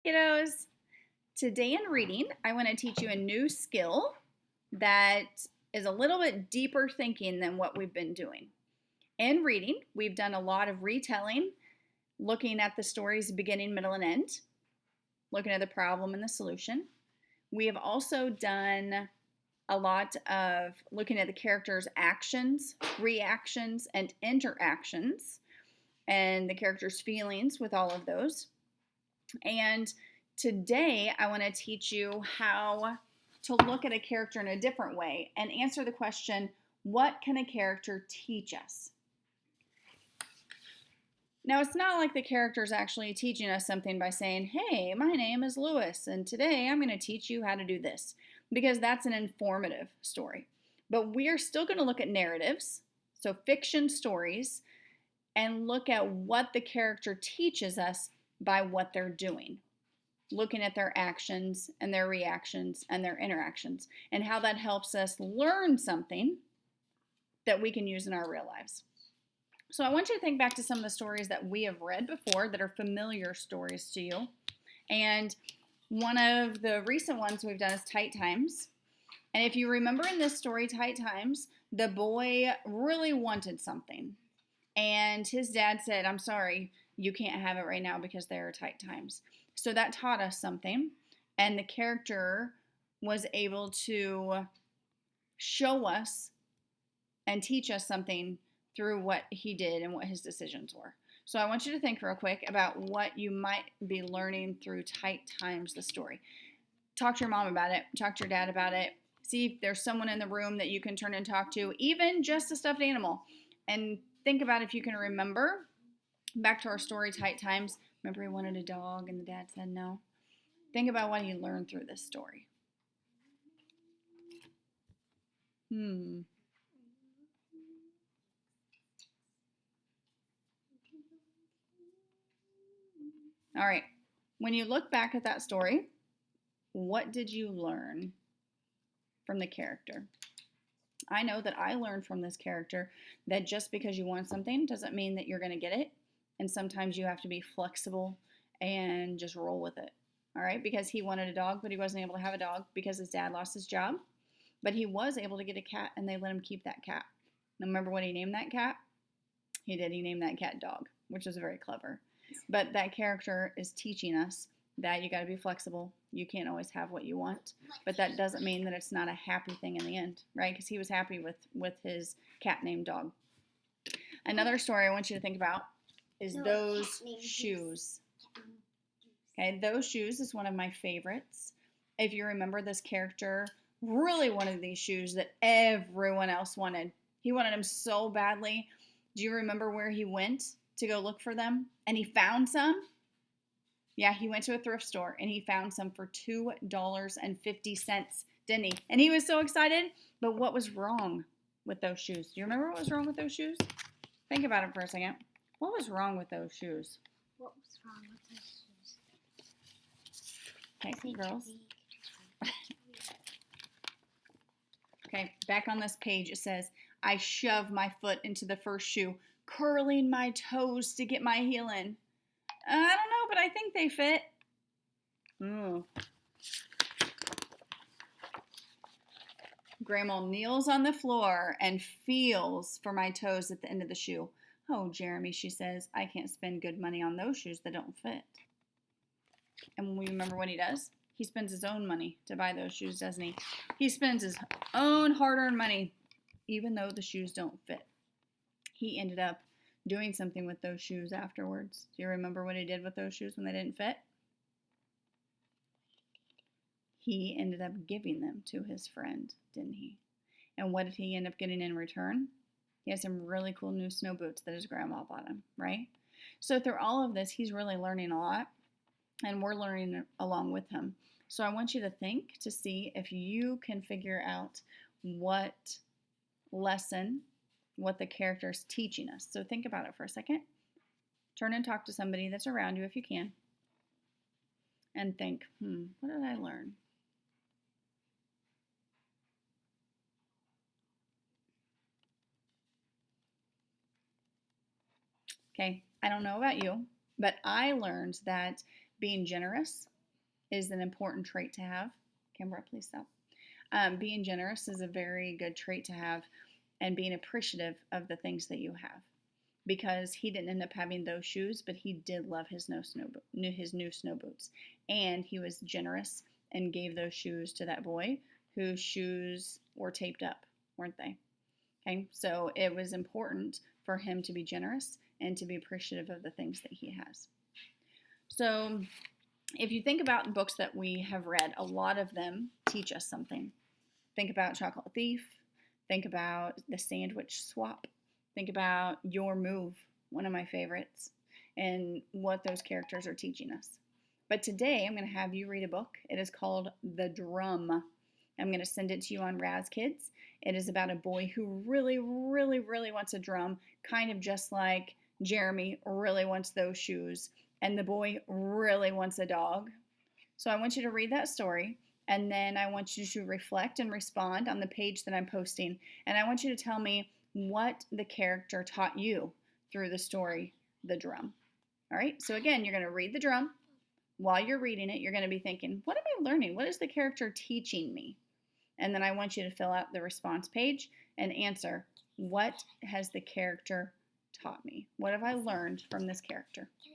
Kiddos, today in reading, I want to teach you a new skill that is a little bit deeper thinking than what we've been doing. In reading, we've done a lot of retelling, looking at the story's beginning, middle, and end, looking at the problem and the solution. We have also done a lot of looking at the characters' actions, reactions, and interactions, and the characters' feelings with all of those. And today I want to teach you how to look at a character in a different way and answer the question, what can a character teach us? Now, it's not like the character is actually teaching us something by saying, hey, my name is Lewis, and today I'm going to teach you how to do this, because that's an informative story. But we are still going to look at narratives, so fiction stories, and look at what the character teaches us by what they're doing, looking at their actions and their reactions and their interactions, and how that helps us learn something that we can use in our real lives. So I want you to think back to some of the stories that we have read before that are familiar stories to you. And one of the recent ones we've done is Tight Times. And if you remember in this story, Tight Times, the boy really wanted something. And his dad said, I'm sorry, you can't have it right now because there are tight times. So that taught us something. And the character was able to show us and teach us something through what he did and what his decisions were. So I want you to think real quick about what you might be learning through Tight Times, the story. Talk to your mom about it. Talk to your dad about it. See if there's someone in the room that you can turn and talk to, even just a stuffed animal. And think about if you can remember, back to our story, Tight Times. Remember he wanted a dog and the dad said no? Think about what he learned through this story. All right. When you look back at that story, what did you learn from the character? I know that I learned from this character that just because you want something doesn't mean that you're going to get it. And sometimes you have to be flexible and just roll with it. All right? Because he wanted a dog, but he wasn't able to have a dog because his dad lost his job. But he was able to get a cat, and they let him keep that cat. Now, remember what he named that cat? He did. He named that cat Dog, which was very clever. But that character is teaching us that you got to be flexible. You can't always have what you want, but that doesn't mean that it's not a happy thing in the end, right? Because he was happy with his cat named Dog. Another story I want you to think about is those shoes. Okay, those shoes is one of my favorites. If you remember, this character really wanted these shoes that everyone else wanted. He wanted them so badly. Do you remember where he went to go look for them? And he found some? Yeah, he went to a thrift store and he found some for $2.50, didn't he? And he was so excited. But what was wrong with those shoes? Do you remember what was wrong with those shoes? Think about it for a second. What was wrong with those shoes? What was wrong with those shoes? Okay, girls. Okay, back on this page it says, I shove my foot into the first shoe, curling my toes to get my heel in. I don't know, but I think they fit. Grandma kneels on the floor and feels for my toes at the end of the shoe. Oh, Jeremy, she says, I can't spend good money on those shoes that don't fit. And we remember what he does? He spends his own money to buy those shoes, doesn't he? He spends his own hard-earned money, even though the shoes don't fit. He ended up doing something with those shoes afterwards. Do you remember what he did with those shoes when they didn't fit? He ended up giving them to his friend, didn't he? And what did he end up getting in return? He has some really cool new snow boots that his grandma bought him, right? So through all of this, he's really learning a lot, and we're learning along with him. So I want you to think to see if you can figure out what lesson, what the character is teaching us. So think about it for a second. Turn and talk to somebody that's around you if you can. And think, what did I learn? Okay, I don't know about you, but I learned that being generous is an important trait to have. Kimbra, please stop. Being generous is a very good trait to have, and being appreciative of the things that you have. Because he didn't end up having those shoes, but he did love his new snow boots, and he was generous and gave those shoes to that boy whose shoes were taped up, weren't they? Okay, so it was important for him to be generous and to be appreciative of the things that he has. So if you think about the books that we have read, a lot of them teach us something. Think about Chocolate Thief. Think about The Sandwich Swap. Think about Your Move, one of my favorites, and what those characters are teaching us. But today I'm going to have you read a book. It is called The Drum. I'm going to send it to you on Raz Kids. It is about a boy who really, really, really wants a drum, kind of just like Jeremy really wants those shoes, and the boy really wants a dog. So I want you to read that story, and then I want you to reflect and respond on the page that I'm posting, and I want you to tell me what the character taught you through the story, The Drum. All right, so again, you're going to read The Drum. While you're reading it, you're going to be thinking, what am I learning? What is the character teaching me? And then I want you to fill out the response page and answer, what has the character taught me? What have I learned from this character? Can